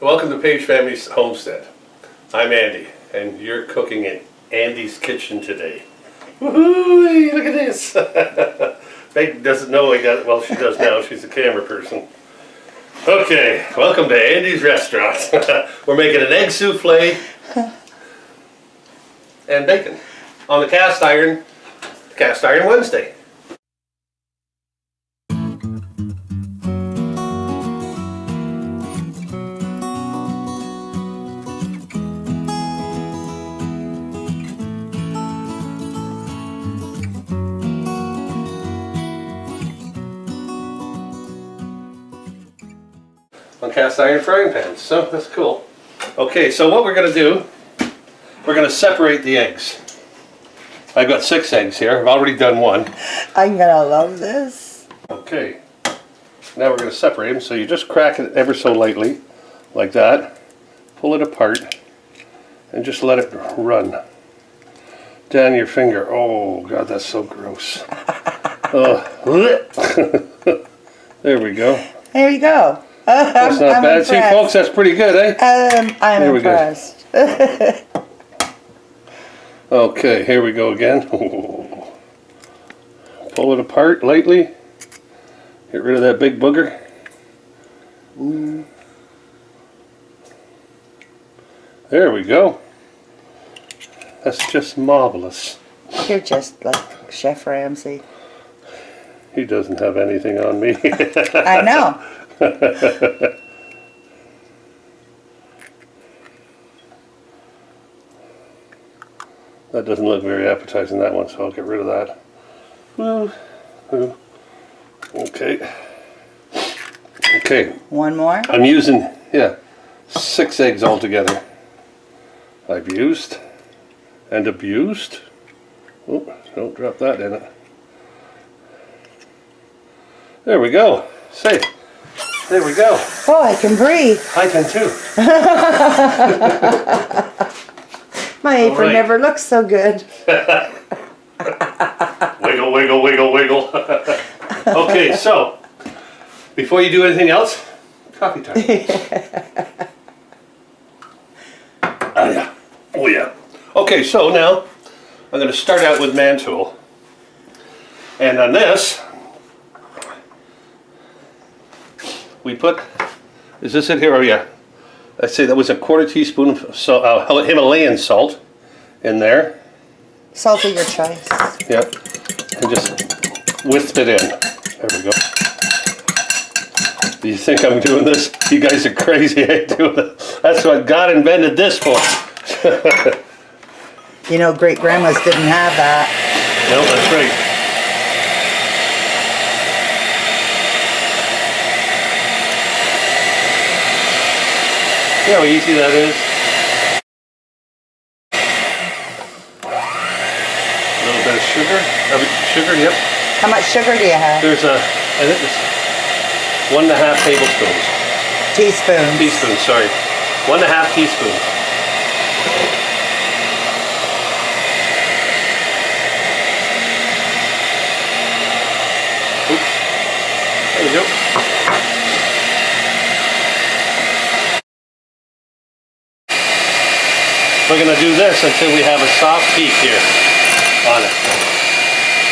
Welcome to Paige Family's Homestead. I'm Andy, and you're cooking in Andy's kitchen today. Woohoo! Look at this! Peg doesn't know I got it. Well, she does now. She's a camera person. Okay, welcome to Andy's restaurant. We're making an egg souffle and bacon on the cast iron Wednesday. On cast iron frying pans, so that's cool. Okay, so what we're going to do, we're going to separate the eggs. I've got 6 eggs here. I've already done one. I'm gonna love this. Okay, now we're going to separate them. So you just crack it ever so lightly, like that. Pull it apart, and just let it run down your finger. Oh God, that's so gross. There we go. There you go. That's not I'm bad. impressed. See, folks, that's pretty good, eh? I'm There we go. impressed. Okay, here we go again. Pull it apart lightly. Get rid of that big booger. Ooh. There we go. That's just marvelous. You're just like Chef Ramsay. He doesn't have anything on me. I know. That doesn't look very appetizing, that one, so I'll get rid of that. Okay. Okay. One more. I'm using, 6 eggs altogether. I've used and abused. Oh, don't drop that in it. There we go. Say, there we go. Oh, I can breathe. I can too. My apron right. never looks so good. Wiggle, wiggle, wiggle, wiggle. Okay, so before you do anything else, coffee time. Oh yeah. Oh yeah. Okay, so now I'm going to start out with man tool. And on this, we put, is this it here? Oh yeah. I'd say that was a 1/4 teaspoon of Himalayan salt in there. Salt of your choice. Yep. And just wisp it in. There we go. Do you think I'm doing this? You guys are crazy. I ain't doing it. That's what God invented this for. You know, great grandmas didn't have that. No, that's right. See how easy that is? A little bit of sugar. Sugar, yep. How much sugar do you have? There's I think it's 1½ tablespoons. Teaspoons. Teaspoons, sorry. 1½ teaspoon. Oops. There we go. We're going to do this until we have a soft peak here on it.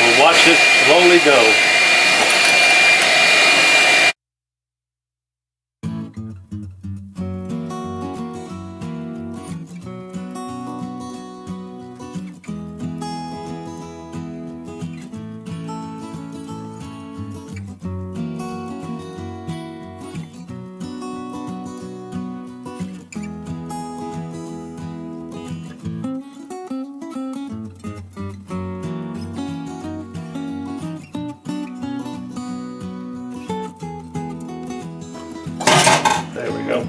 We'll watch it slowly go. There we go.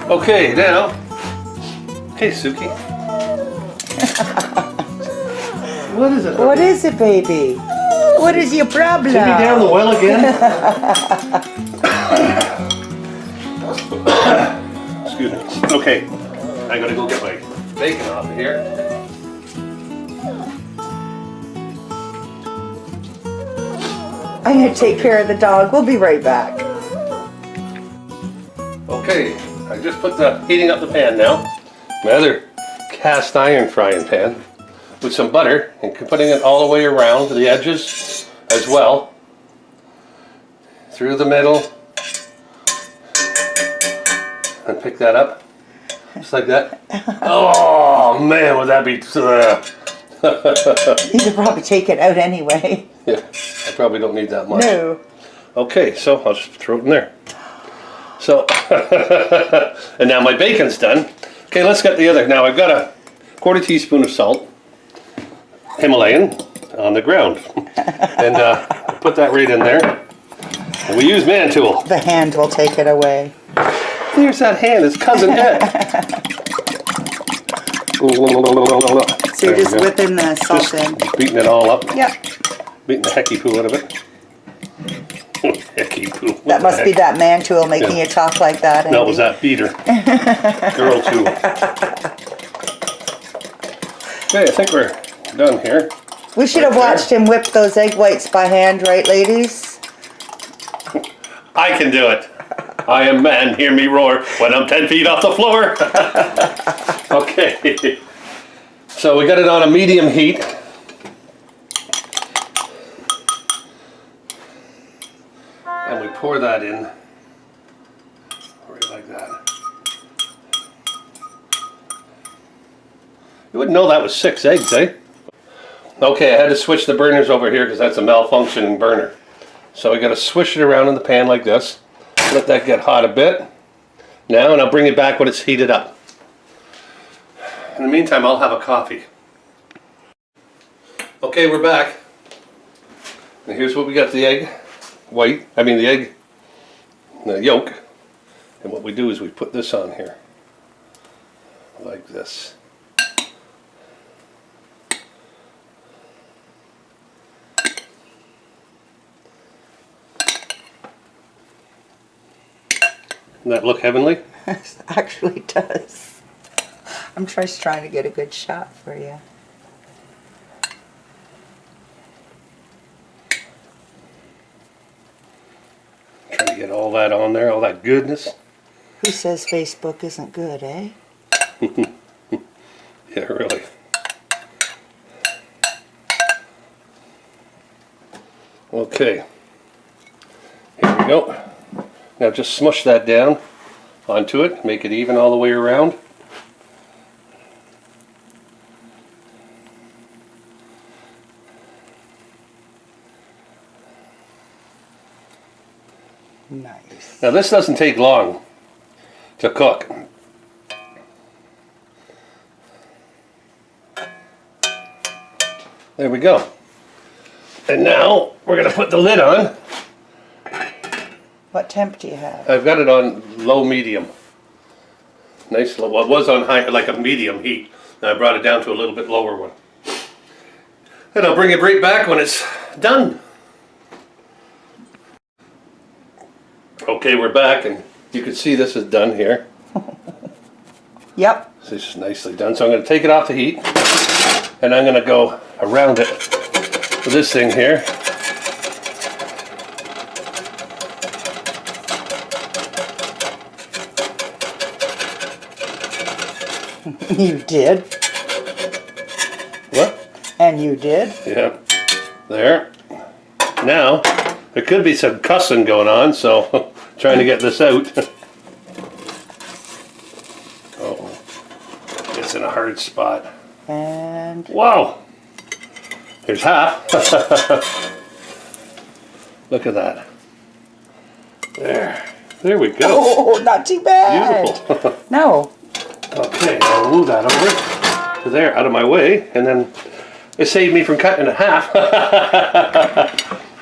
Okay, now. Hey, Suki. What is it? What is it, baby? What is your problem? Send me down the well again? Excuse me. Okay, I gotta go get my bacon off of here. I'm going to take care of the dog. We'll be right back. Okay, I just put the heating up the pan now. My other cast iron frying pan with some butter and putting it all the way around the edges as well. Through the middle. And pick that up. Just like that. Oh man, would that be... You could probably take it out anyway. Yeah, I probably don't need that much. No. Okay, so I'll just throw it in there. So, and now my bacon's done. Okay, let's get the other. Now I've got a 1/4 teaspoon of salt, Himalayan, on the ground. And put that right in there. And we use man tool. The hand will take it away. There's that hand, it's cousin Ed. So you're just whipping the salt in. Just beating it all up. Yep. Beating the hecky poo out of it. Hecky poo. That must be that man tool making you talk like that. No, it was that beater. Girl tool. Okay, I think we're done here. We should have watched him whip those egg whites by hand, right, ladies? I can do it. I am man, hear me roar when I'm 10 feet off the floor. Okay. So we got it on a medium heat. And we pour that in. Right like that. You wouldn't know that was 6 eggs, eh? Okay, I had to switch the burners over here because that's a malfunctioning burner. So we got to swish it around in the pan like this. Let that get hot a bit. Now, and I'll bring it back when it's heated up. In the meantime, I'll have a coffee. Okay, we're back. And here's what we got: the egg white. The yolk. And what we do is we put this on here, like this. Doesn't that look heavenly? It actually does. I'm just trying to get a good shot for you. Trying to get all that on there, all that goodness. Who says Facebook isn't good, eh? Yeah, really. Okay. Here we go. Now just smush that down onto it, make it even all the way around. Nice. Now this doesn't take long to cook. There we go. And now we're going to put the lid on. What temp do you have? I've got it on low medium. Nice low. Well, it was on high, like a medium heat. And I brought it down to a little bit lower one. And I'll bring it right back when it's done. Okay, we're back, and you can see this is done here. Yep. This is nicely done. So I'm going to take it off the heat, and I'm going to go around it with this thing here. You did. What? And you did. Yeah. There. Now, there could be some cussing going on, so trying to get this out. Oh, it's in a hard spot. And Wow! There's half. Look at that. There we go. oh, not too bad. Beautiful. No. Okay, I'll move that over to there, out of my way, and then it saved me from cutting it in half.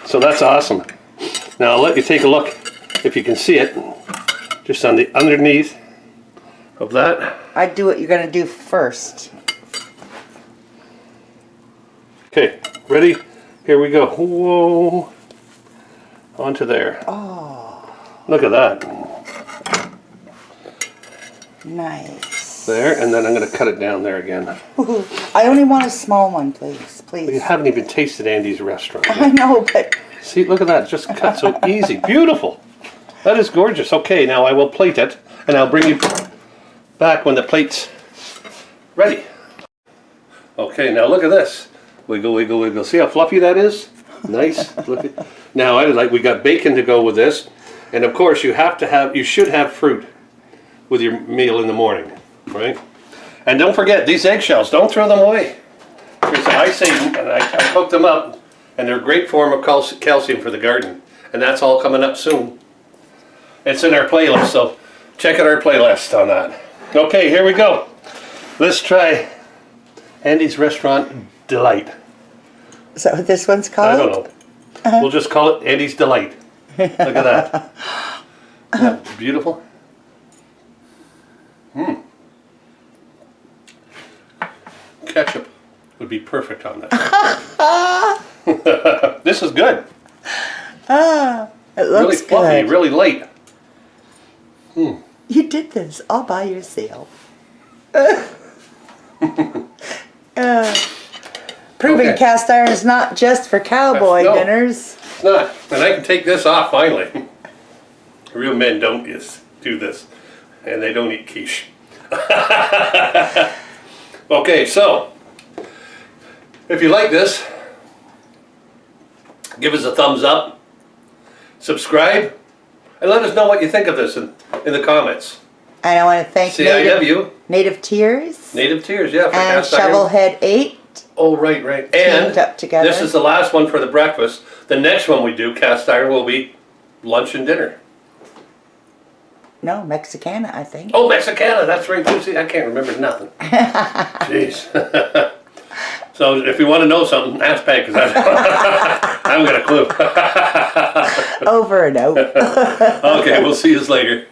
So that's awesome. Now I'll let you take a look, if you can see it, just on the underneath of that. I'd do what you're going to do first. Okay, ready? Here we go. Whoa. Onto there. Oh, Look at that. nice. There, and then I'm going to cut it down there again. I only want a small one, please. You Please. haven't even tasted Andy's restaurant I yet. know, but See, look at that. Just cut so easy. Beautiful. That is gorgeous. Okay, now I will plate it, and I'll bring you back when the plate's ready. Okay, now look at this. Wiggle, wiggle, wiggle. See how fluffy that is? Nice, fluffy. Now we got bacon to go with this, and of course you should have fruit with your meal in the morning, right? And don't forget these eggshells. Don't throw them away. Because I say, and I cooked them up, and they're a great form of calcium for the garden, and that's all coming up soon. It's in our playlist, so check out our playlist on that. Okay, here we go. Let's try Andy's Restaurant Delight. Is that what this one's called? I don't know. We'll just call it Andy's Delight. Look at that. Isn't that beautiful? Ketchup would be perfect on that. This is good. It looks Really fluffy, good. really light. You did this all by yourself. Proving Okay. cast iron is not just for cowboy No. dinners. It's not. And I can take this off finally. Real men don't do this. And they don't eat quiche. Okay, so if you like this, give us a thumbs up, subscribe, and let us know what you think of this in the comments. And I want to thank CIW, Native Tears Native Tears, yeah, for and cast iron. Shovelhead 8. Oh, right. And Teamed up together. this is the last one for the breakfast. The next one we do, cast iron, will be lunch and dinner. No, Mexicana, I think. Oh, Mexicana, that's right too. See, I can't remember nothing. Jeez. So if you want to know something, ask Peg, because I haven't got a clue. Over and over. Okay, we'll see you later.